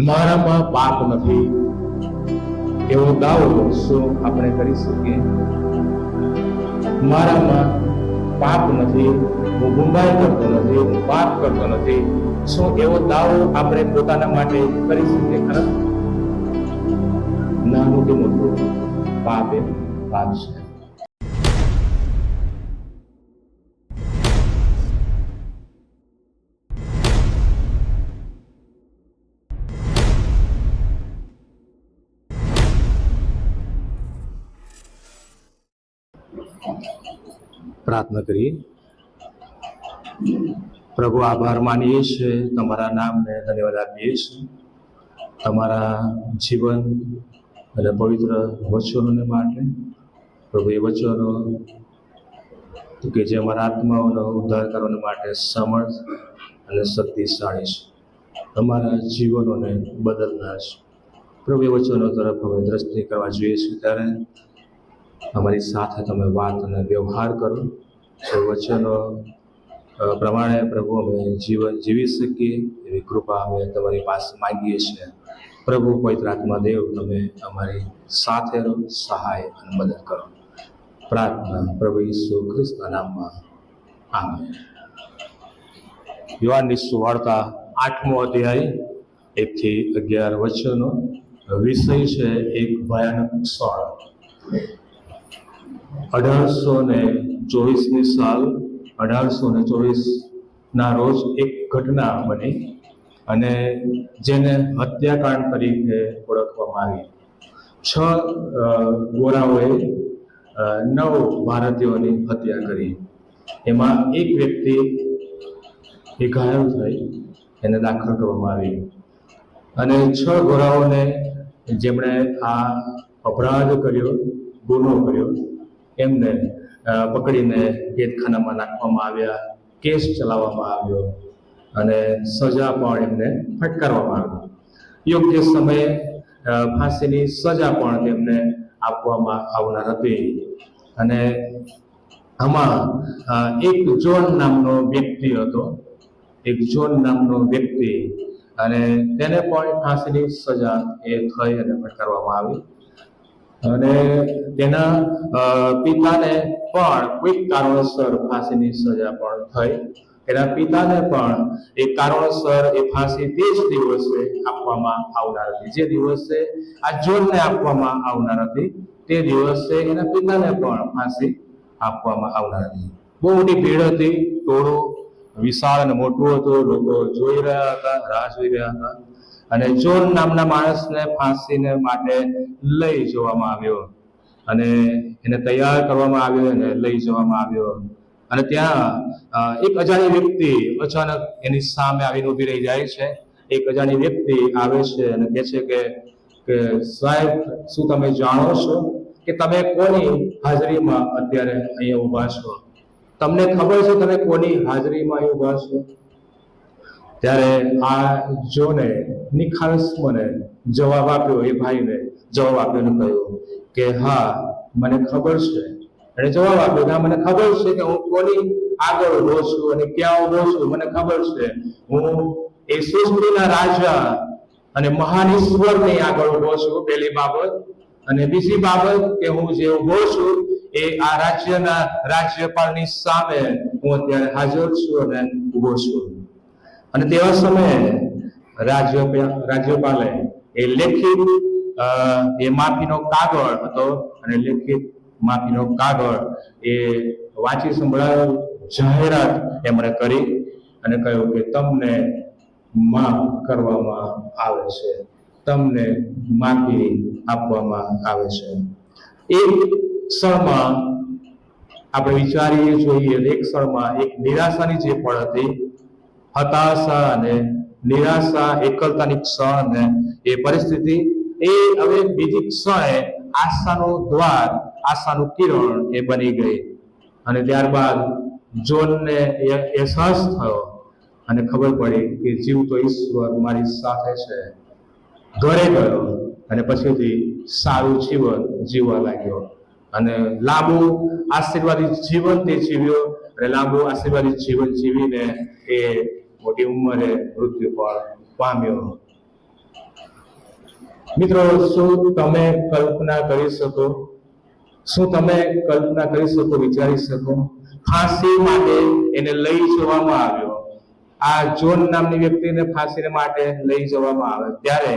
મારામાં પાપ નથી એવો દાવો શું આપણે કરી શકીએ? મારામાં પાપ નથી, હું ગુંભાઈ કરતો નથી, હું પાપ કરતો નથી, શું એવો દાવો આપણે પોતાના માટે કરી શકીએ ખરા? નાનું કે મોટું, પાપ એ પાપ છે. પ્રાર્થના કરીએ. પ્રભુ, આભાર માનીએ છીએ, તમારા નામને ધન્યવાદ આપીએ છીએ, તમારા જીવન અને પવિત્ર વચનોને માટે. પ્રભુ, એ વચનો કે જે અમારા આત્માઓનો ઉદ્ધાર કરવા માટે સમર્થ અને શક્તિશાળી છે, અમારા જીવનોને બદલનાર છે. પ્રભુ, એ વચનો તરફ અમે દ્રષ્ટિ કરવા જોઈએ છીએ ત્યારે અમારી સાથે તમે વાત અને વ્યવહાર કરો. એ વચનો પ્રમાણે પ્રભુ અમે જીવન જીવી શકીએ એવી કૃપા અમે તમારી પાસે માંગીએ છીએ. પ્રભુ પવિત્ર આત્મા દેવ, તમે અમારી સાથે રહો, સહાય અને મદદ કરો. પ્રાર્થના પ્રભુ ઈસુ ખ્રિસ્તના નામમાં. આમેન. યોહાનની સુવાર્તા 8મો અધ્યાય 1 થી 11 વચનો. વિષય છે એક ભયાનક ક્ષણ. 1824ની સાલ 1824ના રોજ એક ઘટના બની અને જેને હત્યાકાંડ તરીકે ઓળખવામાં આવી. 6 ગોરાઓએ 9 ભારતીયોની હત્યા કરી. એમાં એક વ્યક્તિ એ ઘાયલ થઈ, એને દાખલ કરવામાં આવી અને 6 ગોરાઓને જેમણે આ અપરાધ કર્યો, ગુનો કર્યો, એમને પકડીને કેદખાનામાં નાખવામાં આવ્યા, કેસ ચલાવવામાં આવ્યો અને સજા પણ એમને ફટકારવામાં આવી. યોગ્ય સમયે ફાંસીની સજા પણ તેમને આપવામાં આવનાર હતી. અને આમાં એક જોન નામનો વ્યક્તિ હતો, એક જોન નામનો વ્યક્તિ, અને તેને પણ ફાંસીની સજા એ થઈ અને ફટકારવામાં આવી. અને તેના પિતાને પણ કોઈક કારણોસર ફાંસીની સજા પણ થઈ. એના પિતાને પણ એક કારણોસર એ ફાંસી તે જ દિવસે આપવામાં આવનાર હતી. જે દિવસે આ જોનને આપવામાં આવનાર હતી તે દિવસે એના પિતાને પણ ફાંસી આપવામાં આવનાર હતી. બહુ મોટી ભીડ હતી, ટોળું વિશાળ અને મોટું હતું, લોકો જોઈ રહ્યા હતા, રાહ જોઈ રહ્યા હતા. અને જોન નામના માણસને ફાંસીને માટે લઈ જવામાં આવ્યો અને એને તૈયાર કરવામાં આવ્યો અને લઈ જવામાં આવ્યો. અને ત્યાં એક અજાણી વ્યક્તિ અચાનક એની સામે આવીને ઊભી રહી જાય છે. એક અજાણી વ્યક્તિ આવે છે અને કહે છે કે સાહેબ, શું તમે જાણો છો કે તમે કોની હાજરીમાં અત્યારે અહીંયા ઊભા છો? તમને ખબર છે તમે કોની હાજરીમાં અહીં ઊભા છો? ત્યારે આ જોને નિખાલસ મને જવાબ આપ્યો, એ ભાઈને જવાબ આપ્યો અને કહ્યું કે હા, મને ખબર છે. એને જવાબ આપ્યો કે હા, મને ખબર છે કે હું કોની આગળ ઊભો છું અને ક્યાં ઊભો છું. મને ખબર છે, હું એ સૃષ્ટિના રાજા અને મહાન ઈશ્વરની આગળ ઊભો છું, પહેલી બાબત. અને બીજી બાબત કે હું જે ઊભો છું એ આ રાજ્યના રાજ્યપાલની સામે હું અત્યારે હાજર છું અને ઊભો છું. અને તેવા સમયે રાજ્યપાલે એ લેખિત એ માફીનો કાગળ હતો અને લેખિત માફીનો કાગળ એ વાંચી સંભળાયો, જાહેરાત એમણે કરી અને કહ્યું કે તમને માફ કરવામાં આવે છે, તમને માફી આપવામાં આવે છે. એક ક્ષણમાં આપણે વિચારીએ જોઈએ, એક ક્ષણમાં એક નિરાશાની જે પળ હતી, હતાશા અને નિરાશા, એકલતાની ક્ષણ ને એ પરિસ્થિતિ, એ હવે બીજી ક્ષણે આશાનું દ્વાર, આશાનું કિરણ એ બની ગઈ. અને ત્યારબાદ જોનને અહેસાસ થયો અને ખબર પડી કે જીવતો ઈશ્વર મારી સાથે છે. ઘરે ગયો અને પછીથી સારું જીવન જીવવા લાગ્યો અને લાંબુ આશીર્વાદિત જીવન તે જીવ્યો. અને લાંબુ આશીર્વાદિત જીવન જીવીને એ મોટી ઉંમરે મૃત્યુ પણ પામ્યો. મિત્રો, શું તમે કલ્પના કરી શકો? શું તમે કલ્પના કરી શકો, વિચારી શકો? ફાંસી માટે એને લઈ જવામાં આવ્યો. આ જોન નામની વ્યક્તિને ફાંસી માટે લઈ જવામાં આવે ત્યારે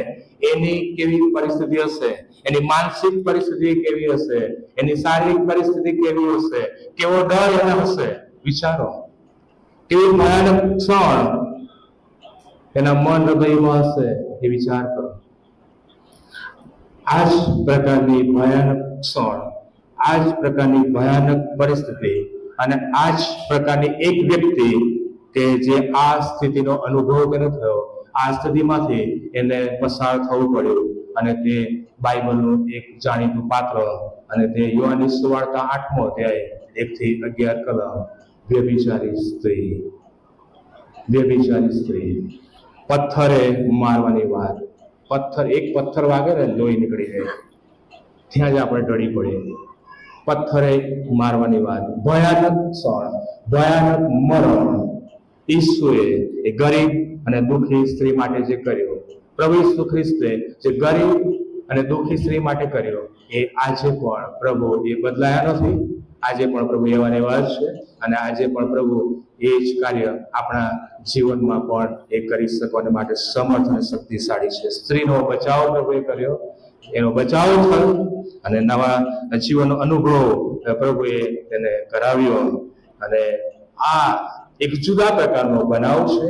એની કેવી પરિસ્થિતિ હશે? એની માનસિક પરિસ્થિતિ કેવી હશે? એની શારીરિક પરિસ્થિતિ કેવી હશે? કેવો ડર એને હશે? વિચારો. કેવી ભયાનક ક્ષણ એના મન હૃદયમાં હશે, એ વિચાર કરો. આ જ પ્રકારની ભયાનક ક્ષણ, આ જ પ્રકારની ભયાનક પરિસ્થિતિ અને આ જ પ્રકારની એક વ્યક્તિ કે જે આ સ્થિતિનો અનુભવ કર્યો થયો, આ સ્થિતિમાંથી એને પસાર થવું પડ્યું અને તે બાઇબલનું એક જાણીતું પાત્ર અને તે યોહાનની સુવાર્તા 8મો અધ્યાય 1 થી 11 કલમ, વ્યભિચારી સ્ત્રી. વ્યભિચારી સ્ત્રી. પથ્થરે મારવાની વાત. એક પથ્થર વાગે ને લોહી નીકળી જાય, ત્યાં જ આપણે ડળી પડીએ. પથ્થરે મારવાની વાત. ભયાનક ક્ષણ, ભયાનક મરણ ઈસુએ એ ગરીબ અને દુઃખી સ્ત્રી માટે જે કર્યો, પ્રભુ ઈસુ ખ્રિસ્તે જે ગરીબ અને દુઃખી સ્ત્રી માટે કર્યો, એ આજે પણ પ્રભુ એ બદલાયા નથી. આજે પણ પ્રભુ એવા ને એવા જ છે અને આજે પણ પ્રભુ એ જ કાર્ય આપણા જીવનમાં પણ એ કરી શકવાને માટે સમર્થ અને શક્તિશાળી છે. સ્ત્રીનો બચાવ પ્રભુએ કર્યો, એનો બચાવ થયો અને નવા જીવનનો અનુભવ પ્રભુએ તેને કરાવ્યો. અને આ એક જુદા પ્રકારનો બનાવ છે,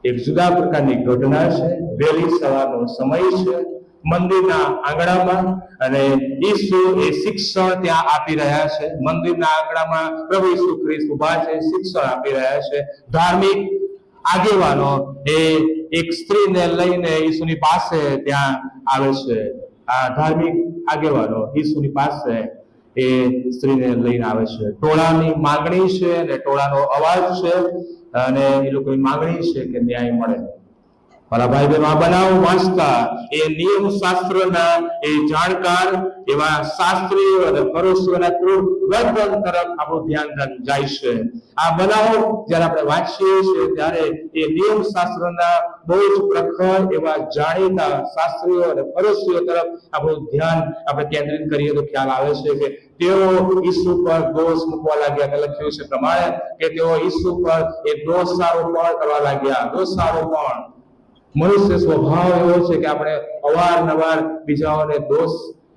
એક જુદા પ્રકારની ઘટના છે. વહેલી સવારનો સમય છે, મંદિરના આંગણામાં, અને ઈસુ એ શિક્ષણ ત્યાં આપી રહ્યા છે. મંદિરના આંગણામાં પ્રભુ ઈસુ ખ્રિસ્ત ઊભા છે, શિક્ષણ આપી રહ્યા છે. ધાર્મિક આગેવાનો એ એક સ્ત્રીને લઈને ઈસુની પાસે ત્યાં આવે છે. આ ધાર્મિક આગેવાનો ઈસુની પાસે એ સ્ત્રીને લઈને આવે છે. ટોળાની માંગણી છે અને ટોળાનો અવાજ છે અને એ લોકોની માંગણી છે કે ન્યાય મળે. મારા ભાઈ બહેનો, આ બનાવ વાંચતા એ નિયમ શાસ્ત્રના એ જાણકાર એવા શાસ્ત્રીઓ અને ફરોશીઓના વર્તન તરફ આપણું ધ્યાન જાય છે. આ બનાવ જ્યારે આપણે વાંચીએ છીએ ત્યારે એ નિયમ શાસ્ત્રના બહુ જ પ્રખર એવા જાણીતા શાસ્ત્રીઓ અને ફરોશીઓ તરફ આપણું ધ્યાન આપણે કેન્દ્રિત કરીએ તો ખ્યાલ આવે છે કે તેઓ ઈસુ પર દોષ મૂકવા લાગ્યા. કે લખ્યું છે પ્રમાણે કે તેઓ ઈસુ પર એ દોષારોપણ કરવા લાગ્યા. દોષારોપણ. મનુષ્ય સ્વભાવ એવો છે કે આપણે અવારનવાર બીજાઓને દોષ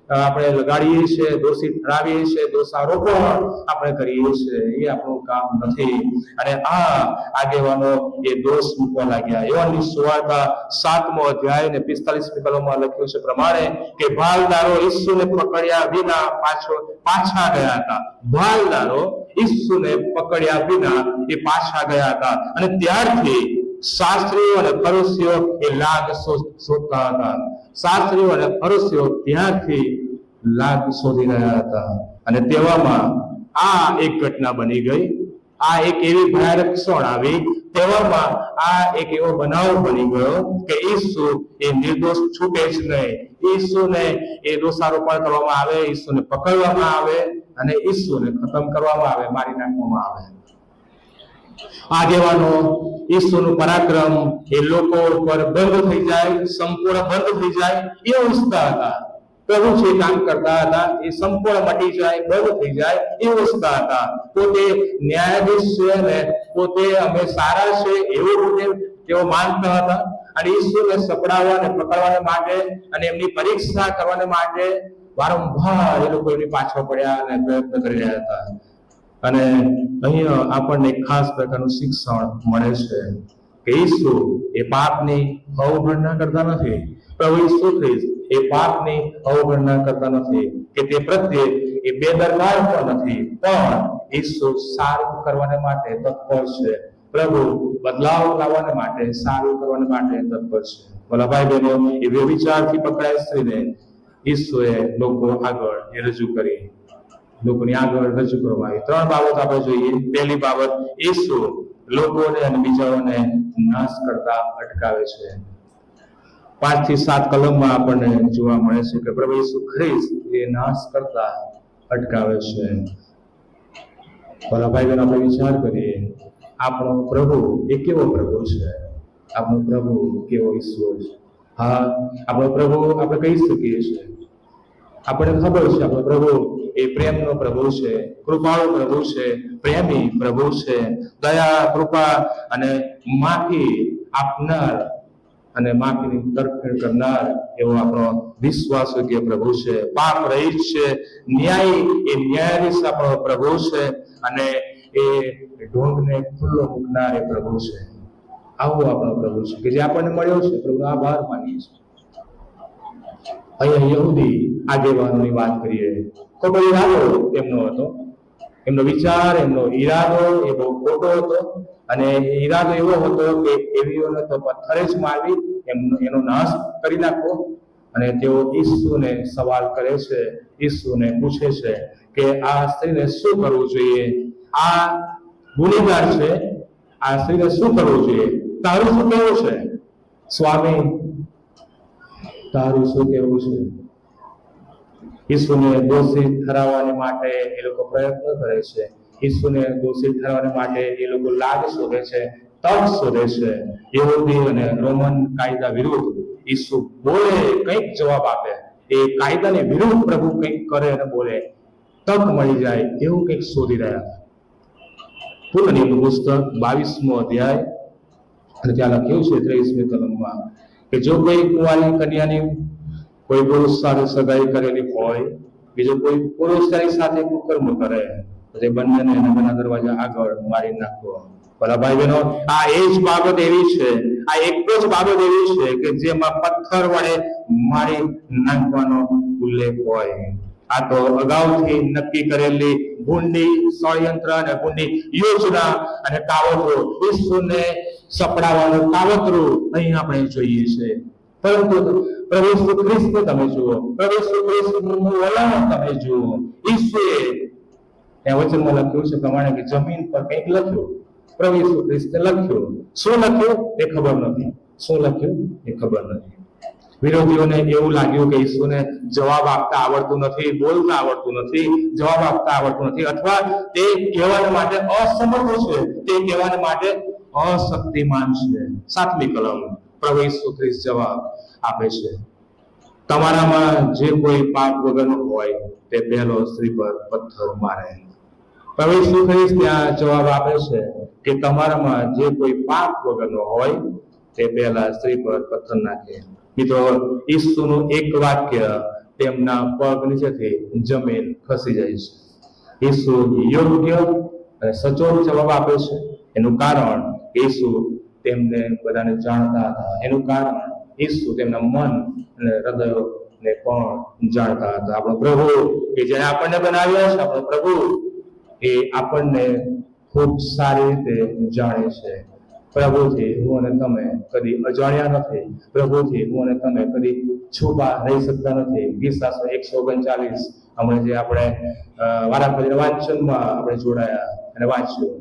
આપણે લગાડીએ છીએ, દોષિત ઠરાવીએ છીએ, દોષારોપણ આપણે કરીએ છીએ. એ આપણું કામ નથી. અને આ આગેવાનો એ દોષ મૂકવા લાગ્યા. યોહાનની સુવાર્તા 7મો અધ્યાય ને 45મી કલમમાં લખ્યું છે પ્રમાણે કે ભાલદારો ઈસુને પકડ્યા વિના પાછા ગયા હતા. ભાલદારો ઈસુને પકડ્યા વિના એ પાછા ગયા હતા. અને ત્યારથી શાસ્ત્રીઓ અને ફરોશીઓ એ લાગ શોધતા હતા. શાસ્ત્રીઓ અને ફરોશીઓ ત્યાંથી લાગ શોધી રહ્યા હતા. અને તેવામાં આ એક ઘટના બની ગઈ. આ એક એવી ભયાનક ક્ષણ આવી. તેવામાં આ એક એવો બનાવ બની ગયો કે ઈસુ એ નિર્દોષ છૂટે જ નહીં. ઈસુને એ દોષારોપણ કરવામાં આવે, ઈસુને પકડવામાં આવે અને ઈસુને ખતમ કરવામાં આવે, મારી નાખવામાં આવે. આગેવાનો ઈસુનું પરાક્રમ એ લોકો પર બંધ થઈ જાય, સંપૂર્ણ બંધ થઈ જાય એ ઈચ્છતા હતા. પ્રભુ જે કામ કરતા હતા એ સંપૂર્ણ મટી જાય, બંધ થઈ જાય એ ઈચ્છતા હતા. પોતે ન્યાયાધીશ છે ને પોતે અમે સારા છે એવું પોતે તેઓ માનતા હતા. અને ઈસુને સપડાવવા અને પકડવાને માટે અને એમની પરીક્ષા કરવાને માટે વારંવાર એ લોકો એની પાછળ પડ્યા અને પ્રયત્ન કરી રહ્યા હતા. અને અહીંયા આપણને ખાસ પ્રકારનું શિક્ષણ મળે છે કે ઈસુ એ પાપની અવગણના કરતા નથી. પ્રભુ ઈસુ ખ્રિસ્ત એ પાપની અવગણના કરતા નથી કે તે પ્રત્યે એ બેદરકાર પણ નથી, પણ ઈસુ સારું કરવાને માટે તત્પર છે. પ્રભુ બદલાવ લાવવાને માટે, સારું કરવાને માટે તત્પર છે. બોલા ભાઈ બહેનો, એ વ્યભિચારથી પકડાય સ્ત્રીને ઈસુએ લોકો આગળ એ રજૂ કરી, લોકોની આગળ રજૂ કરવામાં આવી. 3 બાબત આપણે જોઈએ. પહેલી બાબત, ઈસુ લોકોને અને બીજાઓને નાશ કરતા અટકાવે છે. 5 થી 7 કલમમાં આપણને જોવા મળે છે કે પ્રભુ ઈસુ ખ્રિસ્ત એ નાશ કરતા અટકાવે છે. ભલા ભાઈ બહેનો, આપણે વિચાર કરીએ, આપણો પ્રભુ એ કેવો પ્રભુ છે? આપણો પ્રભુ કેવો ઈસુ છે? હા, આપણો પ્રભુ આપણે કહી શકીએ છીએ, આપણને ખબર છે આપણો પ્રભુ એ પ્રેમનો પ્રભુ છે, કૃપાળુ પ્રભુ છે, પ્રેમી પ્રભુ છે, દયા, કૃપા અને માફી આપનાર અને માફીની તરફેણ કરનાર એવો આપણો વિશ્વાસયોગ્ય પ્રભુ છે. પાપ રહિત છે, ન્યાયાધીશ આપણો પ્રભુ છે અને એ ઢોંગને ખુલ્લો મૂકનાર એ પ્રભુ છે. આવો આપણો પ્રભુ છે કે જે આપણને મળ્યો છે. પ્રભુ આભાર માનીએ છીએ. અહીંયા યહૂદી આગેવાનોની વાત કરીએ તો કોઈ ઈરાદો એમનો હતો, એમનો વિચાર, એમનો ઈરાદો એ બહુ ખોટો હતો અને ઈરાદો એવો હતો કે એવીઓને તો પથ્થરે જ મારવી, એનો નાશ કરી નાખવો. અને તેઓ ઈસુને સવાલ કરે છે, ઈસુને પૂછે છે કે આ સ્ત્રીને શું કરવું જોઈએ? આ ગુનેગાર છે, આ સ્ત્રીને શું કરવું જોઈએ? તારું શું કહેવું છે સ્વામી? તારું શું કહેવું છે? ઈસુને દોષિત ઠરાવવા માટે એ લોકો પ્રયત્ન કરે છે. ઈસુને દોષિત ઠરાવવા માટે એ લોકો લાગ શોધે છે, તક શોધે છે. યહૂદી અને રોમન કાયદા વિરુદ્ધ ઈસુ બોલે, કંઈક જવાબ આપે, એ કાયદાની વિરુદ્ધ પ્રભુ કંઈક કરે અને બોલે, તક મળી જાય એવું કંઈક શોધી રહ્યા. પૂર્વ નિયમનું પુસ્તક 22મો અધ્યાય અને ત્યાં લખ્યું છે 23મી કલમમાં કે જો કોઈ કુંવારી કન્યાની કોઈ પુરુષ સાથે સગાઈ કરેલી હોય, બીજો કોઈ પુરુષ તેની સાથે કુકર્મ કરે તો તે બંનેને નગરના દરવાજા આગળ મારી નાખવો. ભલા ભાઈ બહેનો, આ એ જ બાબત એવી છે, આ એક જ બાબત એવી છે કે જેમાં પથ્થર વડે મારી નાખવાનો ઉલ્લેખ હોય. આ તો અગાઉથી નક્કી કરેલી ભૂંડી ષડયંત્ર અને ભૂંડી યોજના અને કાવતરો, ઈસુને સપડાવવાનું કાવતરું અહીં આપણે જોઈએ છે. પરંતુ પ્રભુ ઈસુ ખ્રિસ્તને તમે જુઓ, પ્રભુ ઈસુ ખ્રિસ્તનું વલણ તમે જુઓ. ઈસુએ ત્યાં વચનમાં લખ્યું છે પ્રમાણે કે જમીન પર કંઈક લખ્યું, પ્રભુ ઈસુ ખ્રિસ્તે લખ્યું. શું લખ્યું એ ખબર નથી, શું લખ્યું એ ખબર નથી. વિરોધીઓને એવું લાગ્યું કે ઈસુને જવાબ આપતા આવડતું નથી, બોલતા આવડતું નથી, જવાબ આપતા આવડતું નથી, અથવા તે કહેવાને માટે અસમર્થ છે, તે કહેવાને માટે અશક્તિમાન છે. 7મી કલમ પ્રભુ ઈસુ ખ્રિસ્ત જવાબ આપે છે, તમારામાં જે કોઈ પાપ વગરનો હોય તે પહેલો સ્ત્રી પર પથ્થર મારે. પ્રભુ ઈસુ ખ્રિસ્ત ત્યાં જવાબ આપે છે કે તમારામાં જે કોઈ પાપ વગરનો હોય તે પહેલા સ્ત્રી પર પથ્થર નાખે. મિત્રો, ઈસુનું એક વાક્ય તેમના પગ નીચેથી જમીન ખસી જાય છે. ઈસુ યોગ્ય અને સચોટ જવાબ આપે છે. એનું કારણ ઈસુ તેમને બધાને જાણતા હતા. એનું કારણ ઈસુ તેમના મન અને હૃદયને પણ જાણતા હતા. આપણો પ્રભુ કે જેને આપણને બનાવ્યા છે, આપણો પ્રભુ એ આપણને ખૂબ સારી રીતે જાણે છે. પ્રભુથી હું અને તમે કદી અજાણ્યા નથી. પ્રભુથી હું અને તમે કદી છુપા રહી શકતા નથી. ગીત 139 હમણાં જે આપણે વારાફરતી વાંચનમાં આપણે જોડાયા અને વાંચ્યું,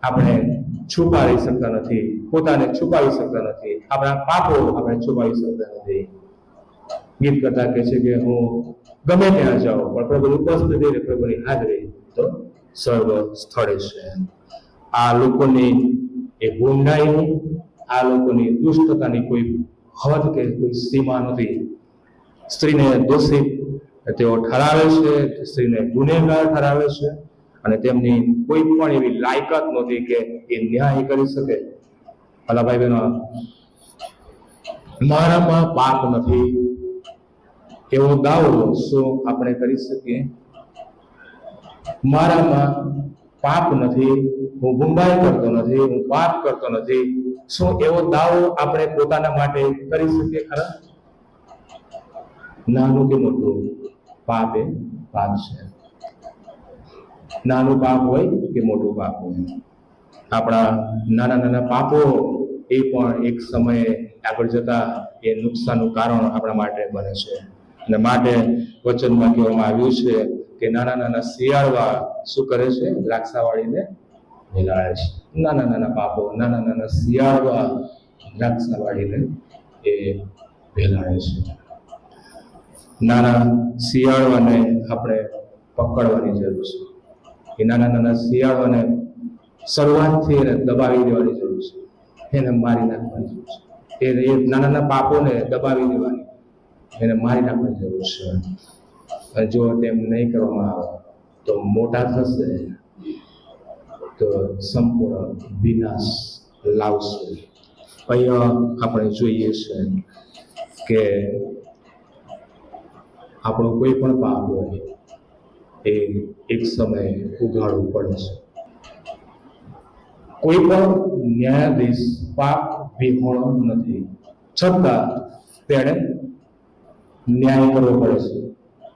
આપણે છુપા રહી શકતા નથી, પોતાને છુપાવી શકતા નથી, આપણા પાપો આપણે છુપાવી શકતા નથી. ગીત કરતા કહે છે કે હું ગમે ત્યાં જાઉં પણ પ્રભુની ઉપસ્થિતિ, પ્રભુની હાજરી તો સર્વ સ્થળે છે. આ લોકોની એ ગુંડાઈની, આ લોકોની દુષ્ટતાની કોઈ હદ કે કોઈ સીમા નથી. સ્ત્રીને દોષિત તેઓ ઠરાવે છે, સ્ત્રીને ગુનેગાર ઠરાવે છે અને તેમની કોઈ પણ એવી લાયકાત નહોતી કે એ ન્યાય કરી શકે. ભલા ભાઈ બહેનો, મારામાં પાપ નથી એવો દાવો શું આપણે કરી શકીએ? મારામાં પાપ નથી, હું ગુંડાઈ કરતો નથી, હું પાપ કરતો નથી, શું એવો દાવો આપણે પોતાના માટે કરી શકીએ ખરા? નાનું કે મોટું પાપ એ પાપ છે. નાનું પાપ હોય કે મોટું પાપ હોય, આપણા નાના નાના પાપો એ પણ એક સમયે આગળ જતા એ નુકસાનનું કારણ આપણા માટે બને છે. અને માટે વચનમાં કહેવામાં આવ્યું છે કે નાના નાના શિયાળવા શું કરે છે? દ્રાક્ષાવાળીને ભેલાડે છે. નાના નાના પાપો, નાના નાના શિયાળવા દ્રાક્ષાવાળીને એ ભેલાડે છે. નાના શિયાળવાને આપણે પકડવાની જરૂર છે. એ નાના નાના શિયાળવાને શરૂઆતથી એને દબાવી દેવાની જરૂર છે, એને મારી નાખવાની જરૂર છે. એ નાના નાના પાપોને દબાવી દેવાની, એને મારી નાખવાની જરૂર છે. અને જો તેમ નહીં કરવામાં આવે તો મોટા થશે તો સંપૂર્ણ વિનાશ લાવશે. અહીંયા આપણે જોઈએ છે કે આપણું કોઈ પણ પાપ હોય એ એક સમયે ઉઘાડવું પડે છે. કોઈ પણ ન્યાયાધીશ પાપ વિહોણો નથી, છતાં તેણે ન્યાય કરવો પડે છે,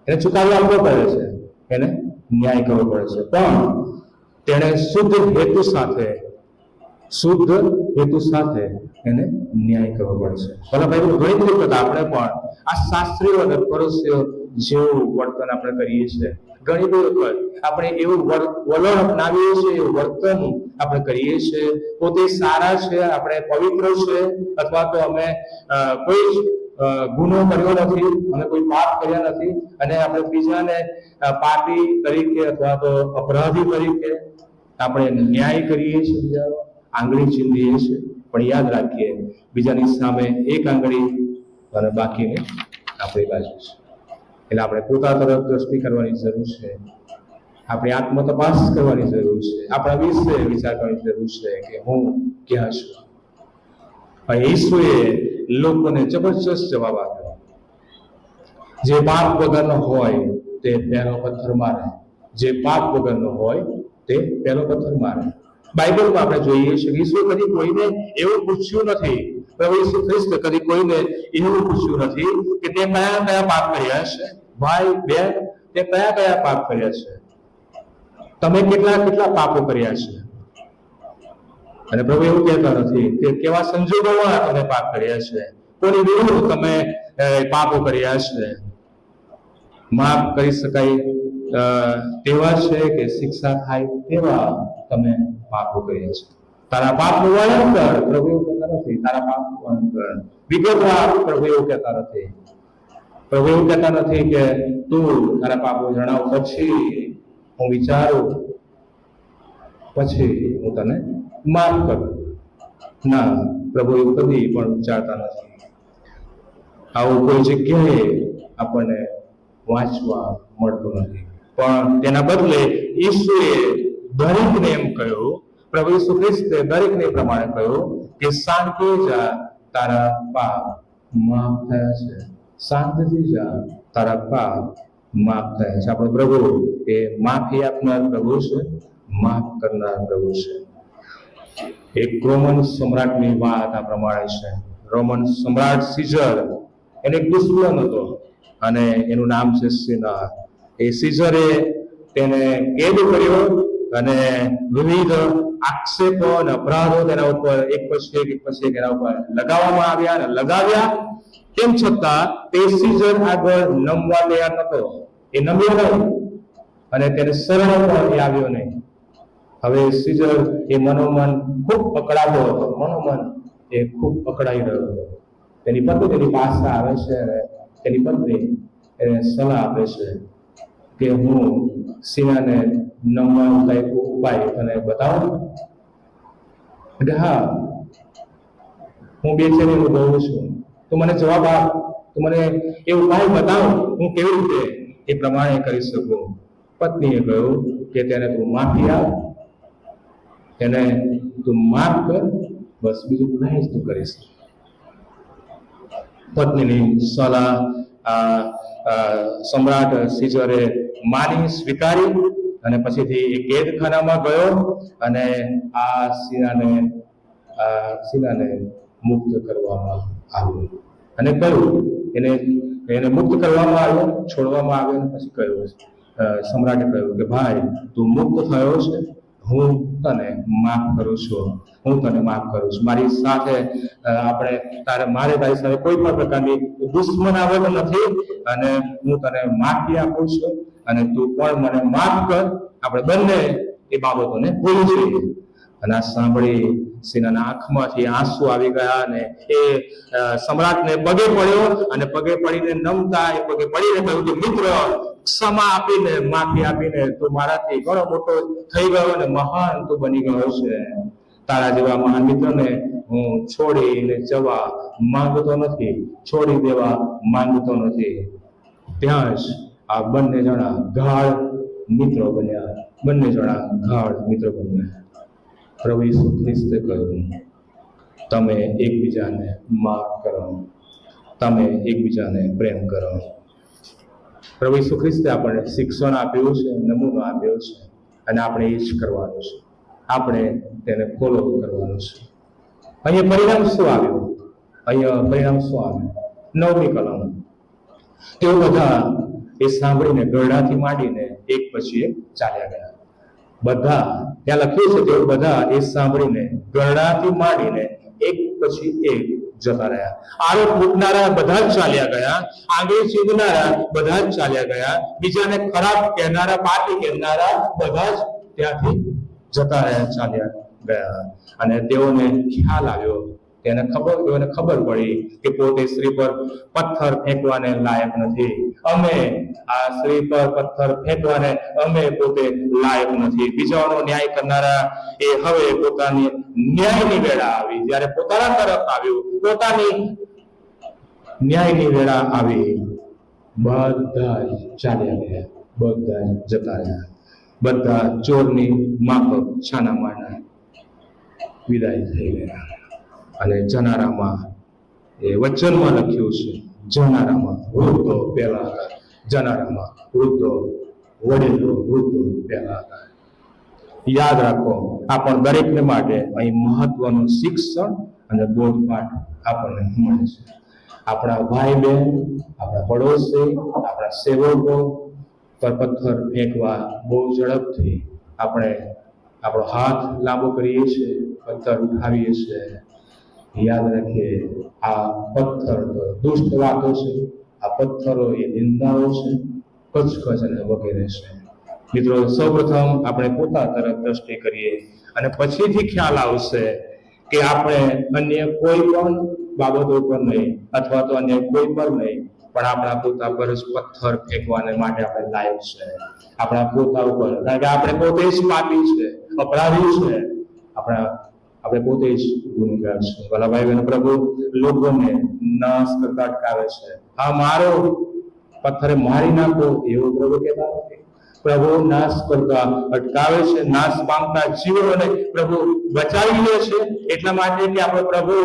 એને ચુકાદો આપવો પડે છે, એને ન્યાય કરવો પડે છે. પણ તેણે શુદ્ધ હેતુ સાથે એને ન્યાય કરવો પડે છે. ભલા ભાઈ, ઘણી બધી વખત આપણે પણ આ શાસ્ત્રીઓ અને ફરીસીઓ જેવું વર્તન આપણે કરીએ છીએ. ઘણી બધી વખત આપણે એવું વલણ અપનાવીએ છીએ, એવું વર્તન આપણે કરીએ છીએ. પોતે સારા છે, આપણે પવિત્ર છે, અથવા તો અમે કોઈ ગુનો કર્યો નથી, અમે કોઈ પાપ કર્યા નથી, અને આપણે બીજાને પાપી તરીકે અથવા તો અપરાધી તરીકે આપણે ન્યાય કરીએ છીએ, બીજાનો આંગળી ચીંધીએ છીએ. પણ યાદ રાખીએ, બીજાની સામે એક આંગળી અને બાકીને આપણી બાજુ છે. એટલે આપણે પોતા તરફ દ્રષ્ટિ કરવાની જરૂર છે, આપણી આત્મ તપાસ કરવાની જરૂર છે, આપણા વિશે વિચાર કરવાની જરૂર છે કે હું ક્યાં છું. ઈસુએ લોકોને જબરજસ્ત જવાબ આપ્યો, જે પાપ વગરનો હોય તે પહેલો પથ્થર મારે, જે પાપ વગરનો હોય તે પહેલો પથ્થર મારે. બાઇબલમાં આપણે જોઈએ છીએ કે ઈસુએ કદી કોઈને એવું પૂછ્યું નથી, પ્રભુ ઈસુ ખ્રિસ્ત કદી કોઈને એવું પૂછ્યું નથી કે તે કયા કયા પાપ કર્યા છે. ભાઈ બેન, તે કયા કયા પાપ કર્યા છે, તમે કેટલા કેટલા પાપો કર્યા છે. અને પ્રભુ એવું કહેતા નથી કે કેવા સંજોગોમાં તમે પાપ કર્યા છે, કોની વિરુદ્ધ તમે પાપો કર્યા છે. માફ કરી શકાય તેવા છે કે શિક્ષા થાય તેવા તમે પાપો કર્યા છે. તારા પાપનું વર્ણન કર, પ્રભુ એવું કહેતા નથી. તારા પાપનું વર્ણન કર વિગતવાર, પ્રભુ એવું કહેતા નથી. પ્રભુ એવું કહેતા નથી કે તું તારા પાપો જણાવ, પછી હું વિચારું, પછી હું તને માફ કરું. ના, પ્રભુ એવું કદી પણ વિચારતા નથી. આવું કોઈ જગ્યાએ આપણને વાંચવા મળતું નથી. પણ તેના બદલે ઈસુએ દરેકને એમ કહ્યું, પ્રભુ ઈસુ ખ્રિસ્તે દરેકને પ્રમાણે કહ્યું કે શાંતિથી જા, તારા પાપ માફ થયા છે. શાંતિથી જા, તારા પાપ માફ થયા છે. આપણો પ્રભુ એ માફી આપનાર પ્રભુ છે, માફ કરનાર પ્રભુ છે. એક રોમન સમ્રાટની વાત આ પ્રમાણે છે. રોમન સમ્રાટ સીઝર, એને એક દુશ્મન હતો અને એનું નામ છે સિનાર. એ સીઝરે તેને કેદ કર્યો અને વિવિધ આક્ષેપો અને અપરાધો તેના ઉપર એક પછી એક એના ઉપર લગાવવામાં આવ્યા અને લગાવ્યા. તેમ છતાં તે સીઝર આગળ નમવા તૈયાર નતો. એ નમ્યો નહીં અને તેને શરણ પણ આવ્યો નહીં. હવે સીઝર એ મનોમન ખૂબ અકળાતો હતો, મનોમન એ ખૂબ અકળાઈ રહ્યો હતો. તેની પત્ની તેની પાસે આવે છે અને તેની પત્ની એને સલાહ આપે છે કે હું સિનાને નમવાનો કઈક ઉપાય તને બતાવું. એટલે હા, હું બેચેની અનુભવું છું, તું મને જવાબ આપ, તું મને એ ઉપાય બતાવ, હું કેવી રીતે એ પ્રમાણે કરી શકું. પત્નીએ કહ્યું કે તેને તું માફી આપ, તેને તું માફ કર, બસ બીજું કંઈ જ તું કરીશ. પત્નીની સલાહ સમ્રાટ સીઝરે માની, સ્વીકારી અને પછીથી એ કેદખાનામાં ગયો અને આ સિનાને મુક્ત કરવામાં આવ્યો. અને કહ્યું, એને મુક્ત કરવામાં આવ્યો, છોડવામાં આવ્યો. અને પછી કહ્યું, સમ્રાટે કહ્યું કે ભાઈ, તું મુક્ત થયો છે, હું તને માફ કરું છું, હું તને માફ કરું છું. મારી સાથે મારે તારી સાથે કોઈ પણ પ્રકારની દુશ્મનાવટ નથી અને હું તને માફી આપું છું અને તું પણ મને માફ કર. આપણે બંને એ બાબતોને ભૂલી જઈએ. અને આ સાંભળી સિનાના આંખમાંથી આંસુ આવી ગયા અને એ સમ્રાટને પગે પડ્યો અને પગે પડીને નમતા એ પગે પડીને કહ્યું કે મિત્ર, ક્ષમા આપીને, માફી આપીને તું મારાથી ઘણો મોટો થઈ ગયો અને મહાન તું બની ગયો છે. તારા જેવા મહાન મિત્રને હું છોડીને જવા માંગતો નથી, છોડી દેવા માંગતો નથી. ત્યાં જ આ બંને જણા ગાઢ મિત્રો બન્યા, બંને જણા ગાઢ મિત્રો બન્યા. પ્રભુ ઈસુ ખ્રિસ્તે કહ્યું, તમે એકબીજાને માફ કરો, તમે એકબીજાને પ્રેમ કરો. પ્રભુ ઈસુ ખ્રિસ્તે આપણને શિક્ષણ આપ્યું છે, નમૂનો આપ્યો છે, અને આપણે એ જ કરવાનું છે. આપણે તેને ફોલો કરવાનું છે. અહીંયા પરિણામ શું આવ્યું? અહીંયા પરિણામ શું આવ્યું? 9મી કલમ. તેઓ બધા એ સાંભળીને ગરડાથી માંડીને એક પછી એક ચાલ્યા ગયા. બધા, ત્યાં લખ્યું છે, તેઓ બધા એ સાંભળીને ગરડાથી માંડીને એક પછી એક જતા રહ્યા. આરોપ મૂકનારા બધા જ ચાલ્યા ગયા, આંગળી ચીંધનારા બધા જ ચાલ્યા ગયા, બીજાને ખરાબ કહેનારા, પાપી કહેનારા બધા જ ત્યાંથી જતા રહ્યા, ચાલ્યા ગયા. અને તેઓને ખ્યાલ આવ્યો, તેઓને ખબર પડી કે પોતે સ્ત્રી પર પથ્થર ફેંકવાને લાયક નથી. અમે આ સ્ત્રી પર પથ્થર ફેંકવાને અમે પોતે લાયક નથી. બીજાઓનો ન્યાય કરનારા એ હવે પોતાની ન્યાયની વેળા આવી. જ્યારે પોતાના તરફ આવ્યું, પોતાની ન્યાયની વેળા આવી, બધા જ ચાલ્યા ગયા, બધા જ જતા રહ્યા. બધા ચોરની માફક છાના માના વિદાય થઈ ગયા. અને જનારામાં એ વચનમાં લખ્યું છે, જનારામાં વૃદ્ધો પહેલા હતા, જનારામાં વૃદ્ધો, વડીલો, વૃદ્ધો પહેલા હતા. યાદ રાખો, આ પણ દરેકને માટે અહીં મહત્વનું શિક્ષણ અને બોધપાઠ આપણને મળે છે. આપણા ભાઈ બહેન, આપણા પડોશી, આપણા સેવકો પર પથ્થર ફેંકવા બહુ ઝડપથી આપણે આપણો હાથ લાંબો કરીએ છીએ, પથ્થર ઉઠાવીએ છીએ. યાદ રાખીએ, આ પથ્થર તો દુષ્ટ વાતો છે, આ પથ્થરો એ નિંદાઓ છે, કચકચ અને વગેરે છે. મિત્રો, સૌપ્રથમ આપણે પોતા તરફ દ્રષ્ટિ કરીએ અને પછીથી ખ્યાલ આવશે કે આપણે અન્ય કોઈ પણ બાબતો પર નહીં, અથવા તો અન્ય કોઈ પર નહીં, પણ આપણા પોતા પર જ પથ્થર ફેંકવાને માટે આપણે લાયક છે. આપણા પોતા ઉપર, કારણ કે આપણે પોતે જ પાપી છે, અપરાધી છે, આપણે પોતે જ ગુનેગાર છે. ભલા ભાઈ બહેન, પ્રભુ લોકોને નાશ કરતા અટકાવે છે. હા, મારો પથ્થરે મારી નાખો એવું પ્રભુ કહેતા નથી. પ્રભુ નાશ કરતા અટકાવે છે, નાશ પામતા જીવોને પ્રભુ બચાવી લે છે. એટલા માટે કે આપણો પ્રભુ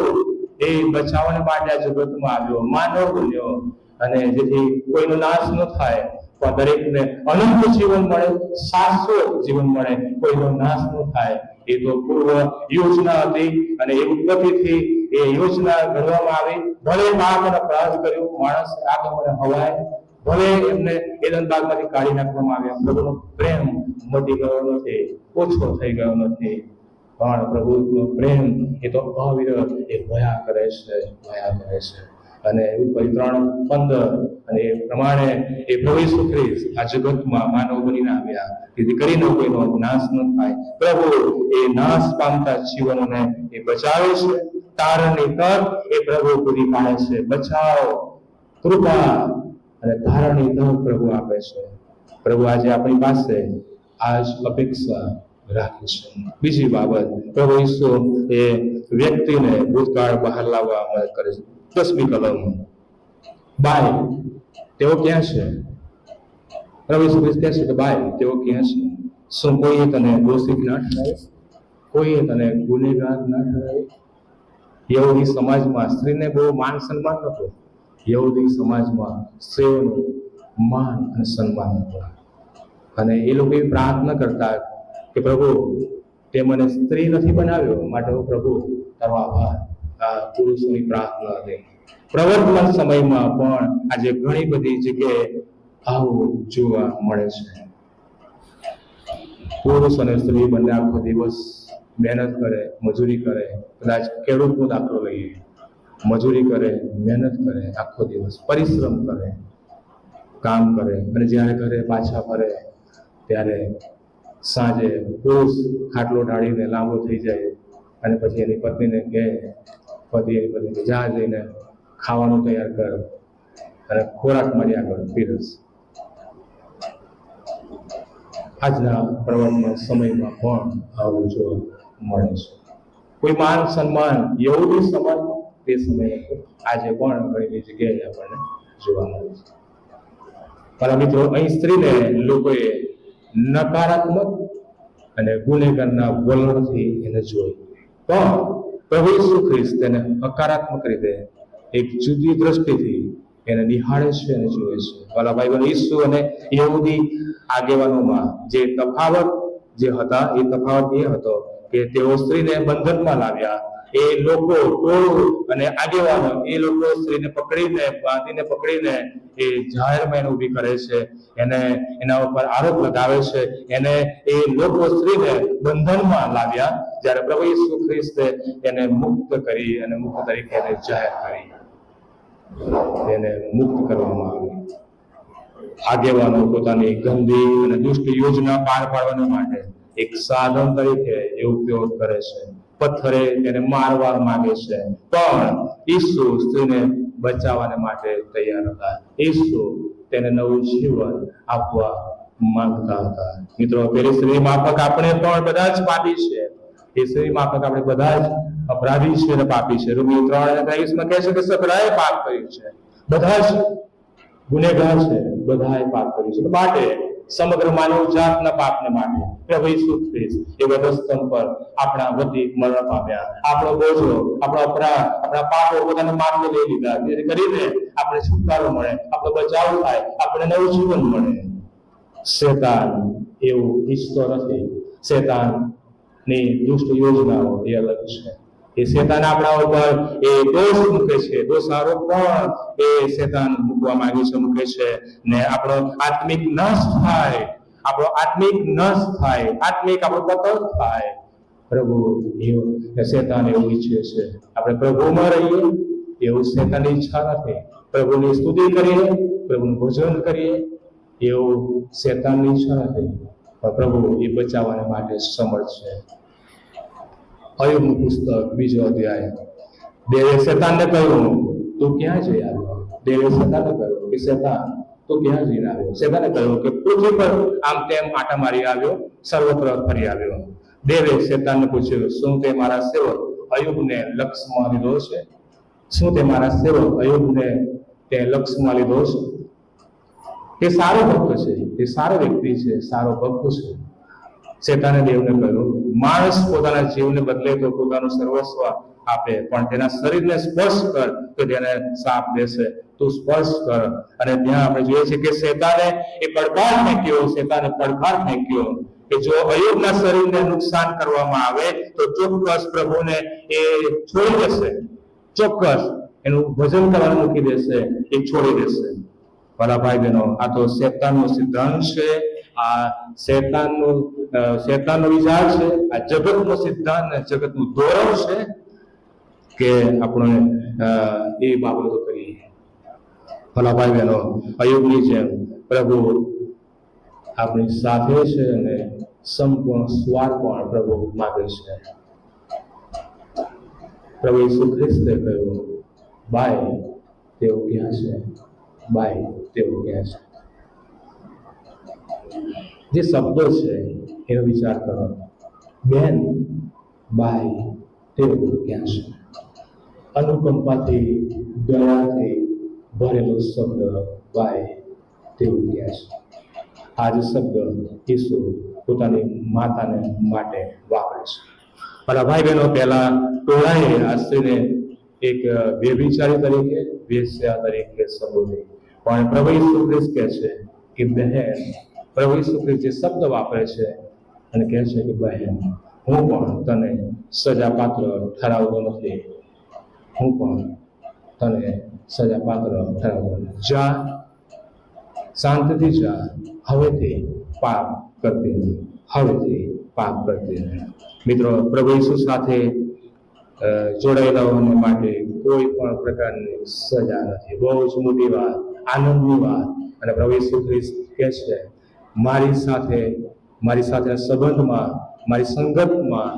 એ બચાવવા માટે આ જગતમાં આવ્યો, માનવ બન્યો, અને જેથી કોઈનો નાશ ન થાય, પણ દરેકને અનંત જીવન મળે, શાશ્વત જીવન મળે, કોઈનો નાશ ન થાય. એ તો પૂર્વ યોજના હતી, અને એ ઉત્પત્તિથી એ યોજના ઘડવામાં આવી. ભલે પાપ અને અપરાધ કર્યો, માણસ આદમ અને હવાએ, ભલે એમને એદન બાગમાંથી કાઢી નાખવામાં આવ્યા, પ્રભુનો પ્રેમ મટી ગયો નથી, ઓછો થઈ ગયો નથી. પણ પ્રભુનો પ્રેમ એ તો અવિરત, એ ભયા કરે છે, ભયા કરે છે. અને ઉત્પત્તિ 3:15 અને એ પ્રમાણે એ પ્રભુ ઈસુ ખ્રિસ્ત આ જગતમાં માનવ બનીને આવ્યા, જેથી કરીને કોઈનો નાશ ન થાય. પ્રભુ એ નાશ પામતા જીવનોને એ બચાવે છે. તારણની તક એ પ્રભુ પૂરી પાડે છે. બચાવ, કૃપા અને તારણની તક પ્રભુ આપે છે. પ્રભુ આજે આપણી પાસે આ જ અપેક્ષા રાખે છે. બીજી બાબત, પ્રભુ ઈસુ એ વ્યક્તિને ભૂતકાળ બહાર લાવવા મદદ કરે છે. 10મી કલમ. બાય, તેઓ ક્યાં છે? પ્રભુ ઈસુ ખ્રિસ્ત કહે છે કે બાય, તેઓ ક્યાં છે? શું કોઈએ તને દોષિત ના ઠરાવે? કોઈએ તને ગુનેગાર ના ઠરાવે? યહૂદી સમાજમાં સ્ત્રીને બહુ માન સન્માન નહોતું. યહૂદી સમાજમાં સ્ત્રીઓનું માન અને સન્માન હતું. અને એ લોકો એ પ્રાર્થના કરતા કે પ્રભુ, તે મને સ્ત્રી નથી બનાવ્યો, માટે હું પ્રભુ તારો આભાર. આ પુરુષોની પ્રાર્થના હતી. પ્રવર્તમાન સમયમાં પણ આજે ઘણી બધી જગ્યાએ આવું જોવા મળે છે. પુરુષ અને સ્ત્રી બંને આખો દિવસ મહેનત કરે, મજૂરી કરે. કદાચ ખેડૂતનો દાખલો લઈએ, મજૂરી કરે, મહેનત કરે, આખો દિવસ પરિશ્રમ કરે, કામ કરે, અને જ્યારે ઘરે પાછા ફરે ત્યારે સાંજે પુરુષ ખાટલો ઢાળીને લાંબો થઈ જાય, અને પછી એની પત્નીને કહે, એની પત્નીને જા જઈને ખાવાનું તૈયાર કર અને ખોરાક મારી આગળ પીરસ. આજના પ્રવર્તમાન સમયમાં પણ આવું જોવા મળે છે. કોઈ માન સન્માન યહૂદી સમાજ તે સમયે આજે પણ ઘણી જગ્યાએ આપણને જોવા મળે છે. મારા મિત્રો, અહીં સ્ત્રીને લોકોએ નકારાત્મક અને ગુનેગારના વલણથી એને જોઈ, પણ પ્રભુ ઈસુ ખ્રિસ્ત તેને હકારાત્મક રીતે એક જુદી દ્રષ્ટિથી એને નિહાળે છે અને જુએ છે. વાલા ભાઈ બહેનો, ઈસુ અને યહૂદી આગેવાનોમાં જે તફાવત જે હતા એ તફાવત એ હતો કે તેઓ સ્ત્રીને બંધનમાં લાવ્યા. એ લોકો ટોળું અને આગેવાનો એ લોકો સ્ત્રીને બાંધીને પકડીને એ જાહેરમાં એને ઊભી કરે છે, એને એના ઉપર આરોપ લગાવે છે. એને એ લોકો સ્ત્રીને બંધનમાં લાવ્યા, જ્યારે પ્રભુ ઈસુ ખ્રિસ્તે એને મુક્ત કરી અને મુક્ત તરીકે એને જાહેર કરી, એને મુક્ત કરવામાં આવી. આગેવાનો પોતાની ગંદી અને દુષ્ટ યોજના પાર પાડવા માટે એક સાધન તરીકે એ ઉપયોગ કરે છે. પથ્થરે તેને મારવા માંગે છે, પણ ઈસુ સ્ત્રીને બચાવવાને માટે તૈયાર હતા. ઈસુ તેને નવું જીવન આપવા માંગતા હતા. મિત્રો, પેલી સ્ત્રી માફક આપણે પણ બધા જ પાપી છે. એ સ્ત્રી માફક આપણે બધા જ અપરાધી છે અને પાપી છે. રોમીયો 3:23 કહે છે કે સકળાએ પાપ કર્યું છે, બધા જ ગુનેગાર છે, બધાએ પાપ કર્યું છે. માટે સમગ્ર માનવ જાતના પાપને માટે પ્રભુ ઈસુ ખ્રિસ્ત એ વધસ્તંભ પર આપણા વતી મરણ પામ્યા. આપણો બોજો, આપણો અપરાધ, આપણા પાપો પોતાના માથે લઈ લીધા, જેથી કરીને આપણે છુટકારો મળે, આપણો બચાવ થાય, આપણે નવું જીવન મળે. શેતાન એવું ઈચ્છતો નથી. શેતાનની દુષ્ટ યોજનાઓ એ અલગ છે. એ શેતાન આપણા ઉપર એ દોષ મૂકે છે, દોષ આરોપ પણ એ શેતાન મૂકે છે, ને આપણો આત્મિક નાશ થાય, આત્મિક આપણો પતન થાય. પ્રભુ શેતાન એવું ઈચ્છે છે આપણે પ્રભુમાં રહીએ, એવું શેતાનની ઈચ્છા નથી. પ્રભુની સ્તુતિ કરીએ, પ્રભુનું ભજન કરીએ, એવું શેતાનની ઈચ્છા નથી. પણ પ્રભુ એ બચાવવાને માટે સમર્થ છે. અય્યુબનું પુસ્તક 2 અધ્યાય. દેવે શેતાનને કહ્યું, તું ક્યાં જઈ આવ્યો? દેવે શેતાનને કહ્યું કે શેતાન તું ક્યાં જઈને આવ્યો? શેતાને કહ્યું કે પૃથ્વી પર આમ તેમ આટા મારી આવ્યો, સર્વત્ર ફરી આવ્યો. દેવે શેતાનને પૂછ્યું, શું તે મારા સેવક અય્યુબને લક્ષ્યમાં લીધો છે? શું તે મારા સેવક અય્યુબને તે લક્ષ્યમાં લીધો છે? તે સારો ભક્ત છે, તે સારો વ્યક્તિ છે, સારો ભક્ત છે. શેતાને દેવને કહ્યું, માણસ પોતાના જીવને બદલે તો પોતાનું સર્વસ્વ આપે, પણ તેના શરીરને સ્પર્શ કર તો તેને શાપ દેશે. તું સ્પર્શ કર. અને ત્યાં આપણે જોઈએ છીએ કે શેતાને પડકાર ફેંક્યો કે જો અય્યુબના શરીરને નુકસાન કરવામાં આવે તો ચોક્કસ પ્રભુને એ છોડી દેશે, ચોક્કસ એનું ભજન કરવાનું મૂકી દેશે, એ છોડી દેશે. વાલા ભાઈ બહેનો, આ તો શેતાનનો સિદ્ધાંત છે, આ શેતાનનો વિચાર છે, આ જગતનો સિદ્ધાંત, જગતનું ધોરણ છે કે આપણે એ બાબતો કરીએ. ભલા ભાઈ બહેનો, અય્યુબની જેમ પ્રભુ આપણી સાથે છે અને સંપૂર્ણ સ્વાર્પણ પ્રભુ માગે છે. પ્રભુ ઈસુ ખ્રિસ્તે કહ્યું, બાય તેઓ ક્યાં છે? બાય તેઓ ક્યાં છે? જે શબ્દો છે એનો વિચાર કરો. બેન, બાય તેઓ ક્યાં છે? અનુકંપાથી, દયાથી ભરેલો શબ્દ બાય તેઓ ક્યાં છે? આ જ શબ્દ ઈસુ પોતાની માતાને માટે વાપરે છે. મારા ભાઈ બહેનો, પહેલા ટોળાએ આ સ્ત્રીને એક વ્યભિચારી તરીકે, વેશ્યા તરીકે સંબોધી, પણ પ્રભુ ઈસુ ખ્રિસ્ત કહે છે કે બહેન. પ્રભુ ઈસુ ખ્રિસ્ત જે શબ્દ વાપરે છે અને કહે છે કે બહેન, હું પણ તને સજાપાત્ર ઠરાવતો નથી. હું પણ તને સજાપાત્ર ઠરાવતો નથી. જા, શાંતિથી જા, હવેથી પાપ કરતી નહીં, હવેથી પાપ કરતી નહીં. મિત્રો, પ્રભુ ઈસુ સાથે જોડાયેલાઓને માટે કોઈ પણ પ્રકારની સજા નથી. બહુ જ મોટી વાત, આનંદની વાત. અને પ્રભુ ઈસુ ખ્રિસ્ત કહે છે, મારી સાથે સંબંધમાં, મારી સંગતમાં,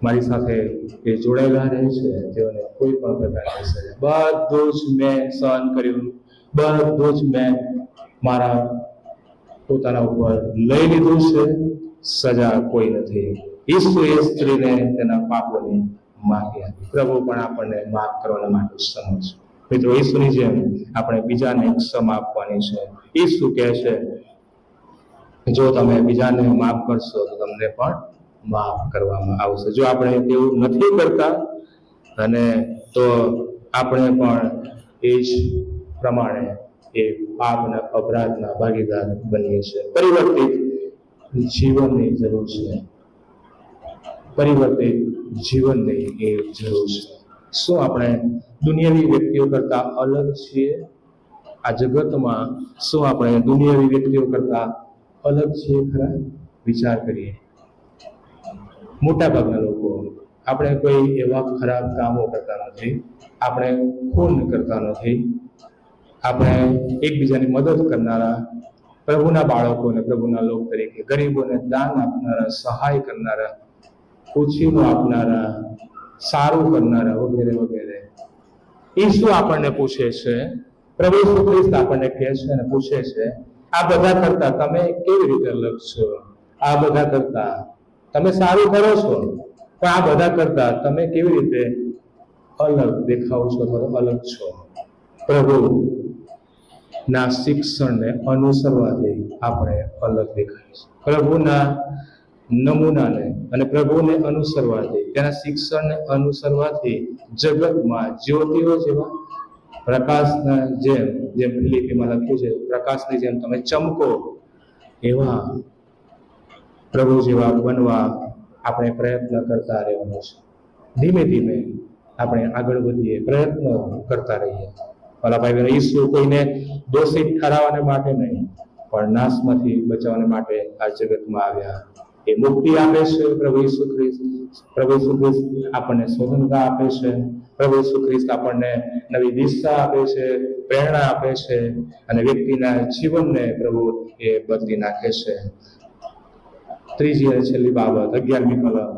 મારી સાથે એ જોડાયેલા રહે છે, તેઓને કોઈ પણ પ્રકારની સજા, બધું જ મેં સહન કર્યું, બધું જ મેં મારા પોતાના ઉપર લઈ લીધું છે, સજા કોઈ નથી. ઈસુએ સ્ત્રીને તેના પાપોની માફી આપી. પ્રભુ પણ આપણને માફ કરવાના માટે સમજ. મિત્રો, ઈસુની જેમ આપણે બીજાને ક્ષમા આપવાની છે. ઈસુ કહે છે, જો તમે બીજાને માફ કરશો તો તમને પણ માફ કરવામાં આવશે. જો આપણે તેવું નથી કરતા અને તો આપણે પણ એ જ પ્રમાણે એ પાપના અપરાધના ભાગીદાર બનીએ છીએ. પરિવર્તિત જીવનની જરૂર છે. પરિવર્તિત જીવનની એ જરૂર છે. શું આપણે દુનિયાવી વ્યક્તિઓ કરતા અલગ છીએ? આ જગતમાં શું આપણે દુનિયાવી વ્યક્તિઓ કરતા અલગ છીએ ખરા? વિચાર કરીએ. મોટા ભાગના લોકો, આપણે કોઈ એવા ખરાબ કામો કરતા નથી, આપણે ખૂન કરતા નથી, આપણે એકબીજાની મદદ કરનારા, પ્રભુના બાળકોને પ્રભુના લોક તરીકે, ગરીબોને દાન આપનારા, સહાય કરનારા, ઓછીનો આપનારા, સારું કરનારા, વગેરે વગેરે. એ શું આપણને પૂછે છે? પ્રભુ ઈસુ ખ્રિસ્ત આપણને કહે છે અને પૂછે છે, આ બધા કરતા તમે કેવી રીતે અલગ છો? આ બધા કરતા તમે સારું કરો છો, પણ આ બધા કરતા તમે કેવી રીતે અલગ દેખાવ છો અથવા અલગ છો? પ્રભુ ના શિક્ષણને અનુસરવાથી આપણે અલગ દેખાય છે. પ્રભુના નમૂનાને અને પ્રભુને અનુસરવાથી, તેના શિક્ષણને અનુસરવાથી જગતમાં જ્યોતિઓ જેવા, પ્રકાશના જેમ, જેમ ફિલિપીમાં લખ્યું છે, પ્રકાશની જેમ તમે ચમકો, એવા પ્રભુ જેવા બનવા આપણે પ્રયત્ન કરતા રહેવાનો છે. ધીમે ધીમે આપણે આગળ વધીએ, પ્રયત્ન કરતા રહીએ. ભલા ભાઈ બહેનો, ઈસુ કોઈને દોષિત ઠરાવવાને માટે નહીં, પણ નાશમાંથી બચાવવાને માટે આ જગતમાં આવ્યા. એ મુક્તિ આપે છે પ્રભુ ઈસુ ખ્રિસ્ત. પ્રભુ ઈસુ ખ્રિસ્ત આપણને સ્વતંત્રતા આપે છે. પ્રભુ ઈસુ ખ્રિસ્ત આપણને નવી દિશા આપે છે, પ્રેરણા આપે છે, અને વ્યક્તિના જીવનને પ્રભુ એ બદલી નાખે છે. ત્રીજી અને છેલ્લી બાબત, 11મી કલમ,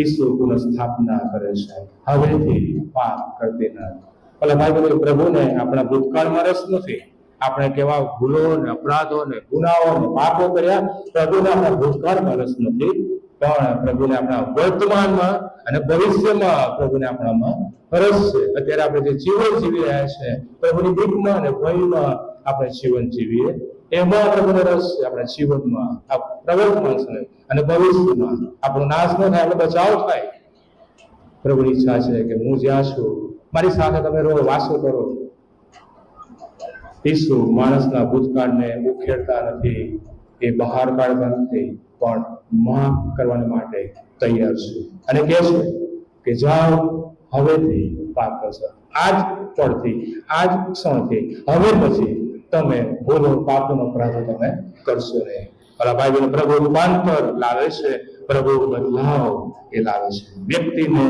ઈસુ પુનઃસ્થાપના કરે છે. હવેથી પાપ કરતી નથી. ભલા ભાઈ બહેનો, પ્રભુને આપણા ભૂતકાળમાં રસ નથી. આપણે કેવા ભૂલો ને અપરાધો ને ગુનાઓ ને પાપો કર્યા, પ્રભુને આપણા ભૂતકાળમાં રસ નથી, પણ પ્રભુને આપણા વર્તમાનમાં અને ભવિષ્યમાં પ્રભુને આપણામાં રસ છે. અત્યારે આપણે જે જીવન જીવી રહ્યા છે, પ્રભુની બીકમાં અને ભયમાં આપણે જીવન જીવીએ, એમાં પ્રભુને રસ છે. આપણા જીવનમાં આ પ્રવર્તમાન છે અને ભવિષ્યમાં આપણો નાશ ન થાય, આપણો બચાવ થાય. પ્રભુની ઈચ્છા છે કે હું જ્યાં છું, મારી સાથે તમે રહો, વાસો કરો. ઈસુ માણસના ભૂતકાળને ઉખેડતા નથી, એ બહાર કાઢતા નથી, પણ માફ કરવા માટે તૈયાર છે અને કહે છે કે જાઓ, હવેથી પાપ કરશો. આજ પળથી, આજ ક્ષણથી, હવે પછી તમે ભૂલો, પાપનો અપરાધો તમે કરશો નહીં. ભલા ભાઈ બહેનો, પ્રભુ રૂપાંતર લાવે છે, પ્રભુ બદલાવ એ લાવે છે. વ્યક્તિને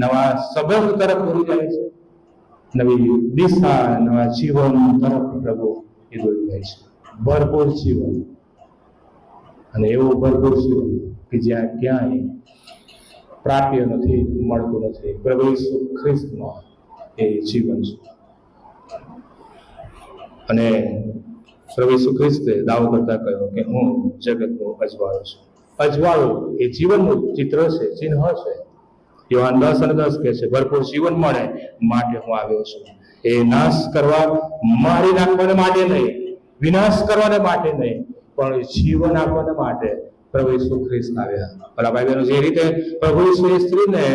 નવા સંબંધ તરફ દોરી જાય છે, નવી દિશા, નવા જીવન તરફ પ્રભુ એ દોરી જાય છે. ભરપૂર જીવન, અને એવું ભરપૂર જીવન કે જ્યાં ક્યાંય પ્રાપ્ય નથી, મળતું નથી. પ્રભુ ઈસુ ખ્રિસ્તમાં એ જીવન છે. અને પ્રભુ ઈસુ ખ્રિસ્તે દાવો કરતા કહ્યું કે હું જગતનો અજવાળો છું. અજવાળો એ જીવનનું ચિત્ર છે, ચિહ્ન છે. યોહાન 10:10 કહે છે, ભરપૂર જીવન મળે માટે હું આવ્યો છું. એ નાશ કરવા, મારી નાખવાને માટે નહીં, વિનાશ કરવાને માટે નહીં, પણ જીવન આપવાને માટે પ્રભુ ઈસુ ખ્રિસ્ત આવ્યા. ભલા ભાઈ બહેનો, જે રીતે પ્રભુ ઈસુએ સ્ત્રીને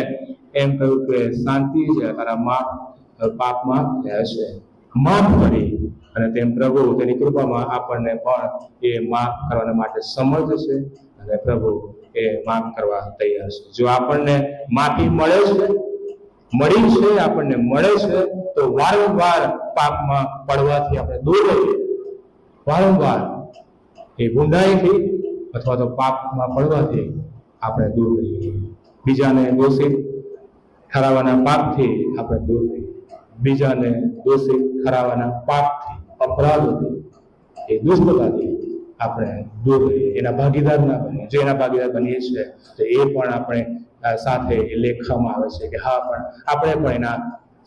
એમ કહ્યું કે શાંતિ છે, તારા પાપ માફ થયા છે, માફ કરી, અને તેમ પ્રભુ તેની કૃપામાં આપણને પણ એ માફ કરવાને માટે સમર્થ છે, અને પ્રભુ એ માફ કરવા તૈયાર છે. જો આપણને માફી મળે છે, મળી છે, આપણને મળે છે, તો વારંવાર પાપમાં પડવાથી આપણે દૂર રહીએ. વારંવાર એ ગુંડાઈથી અથવા તો પાપમાં પડવાથી આપણે દૂર રહીએ. બીજાને દોષિત ઠરાવવાના પાપથી આપણે દૂર રહીએ. બીજાને દોષિત ઠરાવવાના પાપથી, અપરાધોથી, એ દુષ્ટતાથી આપણે દૂર રહીએ. એના ભાગીદાર ના બનીએ. જો એના ભાગીદાર બનીએ છીએ તો એ પણ આપણે સાથે લેખવામાં આવે છે કે હા, પણ આપણે પણ એના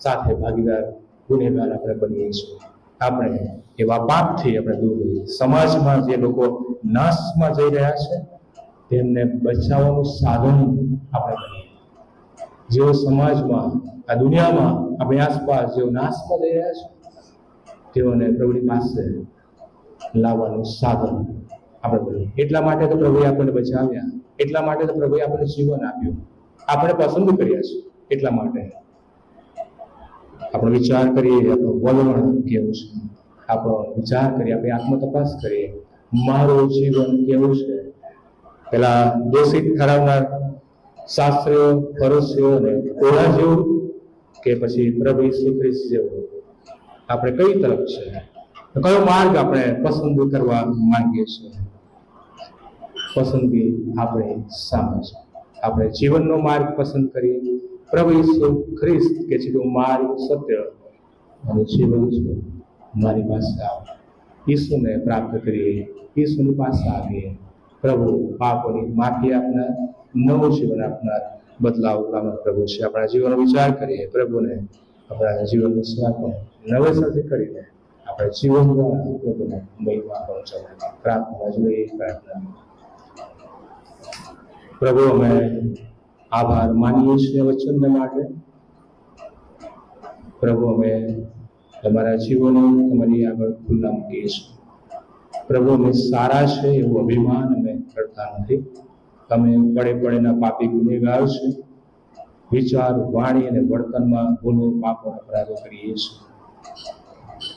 સાથે ભાગીદાર, ગુનેગાર આપણે બનીએ છીએ. આપણે એવા પાપથી આપણે દૂર રહીએ. સમાજમાં જે લોકો નાશમાં જઈ રહ્યા છે, તેમને બચાવવાનું સાધન આપણે બનીએ. જેઓ સમાજમાં, આ દુનિયામાં, આપણી આસપાસ જેઓ નાશમાં જઈ રહ્યા છે, તેઓને પ્રભુની પાસે લાવવાનું સાધન આપણે બનીએ. એટલા માટે તો પ્રભુએ આપણને બચાવ્યા, એટલા માટે તો પ્રભુએ આપણને જીવન આપ્યું, આપણે પસંદ કર્યા છે. એટલા માટે આપણો વિચાર કરીએ, આપણું વલણ કેવું છે, આપણો વિચાર કરીએ, આપણી આત્મતપાસ કરીએ, મારું જીવન કેવું છે. પેલા દોષિત ઠરાવનાર શાસ્ત્રીઓ, ફરીસીઓ અને ઓલા જેવું કે પછી પ્રભુ ઈસુ ખ્રિસ્ત જેવું, આપણે કઈ તરફ છે, કયો માર્ગ આપણે પસંદ કરવા માંગીએ છીએ? પસંદગી આપણે સામે છે. આપણે જીવનનો માર્ગ પસંદ કરીએ, પ્રભુ ઈસુ ખ્રિસ્ત કે છે કે હું માર્ગ, સત્ય અને જીવન છું, મારી પાસે આવો. ઈસુને પ્રાપ્ત કરીએ, ઈસુની પાસે આવીએ. પ્રભુ પાપોની માફી આપનાર, નવું જીવન આપનાર, બદલાવ લાવનાર પ્રભુ છે. આપણા જીવનનો વિચાર કરીએ, પ્રભુને આપણા જીવનનું સમર્પણ નવેસરથી કરીને આપણે જીવન દ્વારા પ્રભુને મહિમા પહોંચાડવાની પ્રાર્થના જોઈએ. પ્રાર્થના. પ્રભુ, અમે આભાર માનીએ છીએ વચનને માટે. પ્રભુ, અમે તમારા જીવનો તમારી આગળ ખુલ્લા મૂકીએ છીએ. પ્રભુ, અમે સારા છે એવું અભિમાન અમે કરતા નથી. અમે પડે પડેના પાપી ગુનેગાર છે. વિચાર, વાણી અને વર્તનમાં ભૂલો, પાપો, અપરાધો કરીએ છીએ.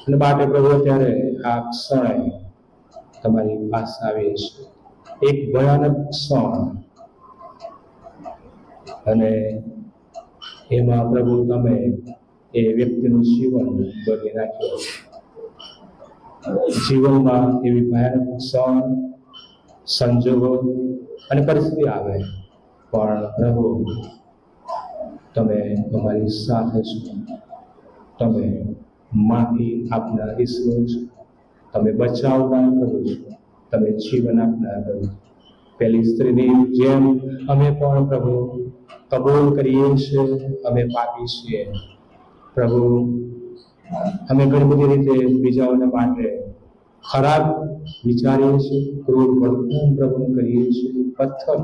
અને માટે પ્રભુ, ત્યારે આ ક્ષણે તમારી પાસે આવીએ છીએ. એક ભયાનક ક્ષણ, અને એમાં પ્રભુ તમે એ વ્યક્તિનું જીવન બદલી નાખ્યું. જીવનમાં એવી ભયાનક ક્ષણ, સંજોગો અને પરિસ્થિતિ આવે, પણ પ્રભુ તમે તમારી સાથે છો. તમે માફી આપનાર ઈશ્વર છો. તમે બચાવનાર પ્રભુ છો. તમે જીવન આપનાર પ્રભુ. પેલી સ્ત્રીની જેમ અમે પણ પ્રભુ કબૂલ કરીએ છીએ, અમે પાપી છીએ. પ્રભુ, અમે ઘણી બધી રીતે બીજાઓને માટે ખરાબ વિચારીએ છીએ, ક્રૂર વર્તન પ્રભુ કરીએ છીએ, પથ્થર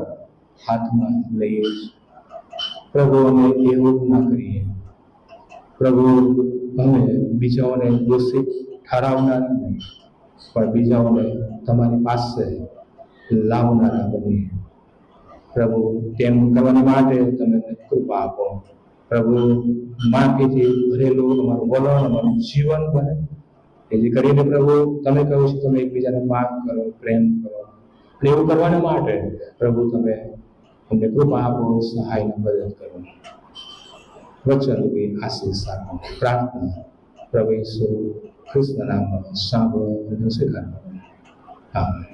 હાથમાં લઈએ છીએ. પ્રભુ, અમે એવું ના કરીએ. પ્રભુ, અમે બીજાઓને દોષિત ઠરાવનાર નહીં, પણ બીજાઓને તમારી પાસે લાવનારા બનીએ. પ્રભુ, તેમ કરવા માટે તમે કૃપા આપો. પ્રભુ, માફીથી ભરેલું અમારું વલણ, અમારું જીવન બને. એથી કરીને પ્રભુ, તમે કહો છો તમે એકબીજાને માફ કરો, પ્રેમ કરો. અને એવું કરવાને માટે પ્રભુ તમે અમને કૃપા આપો, સહાયને મદદ કરો. વચન રૂપી આશીષ આપો. પ્રાર્થના પ્રભુ ઈસુ ખ્રિસ્તના નામમાં સાંભળો અને સ્વીકાર કરો. આમેન.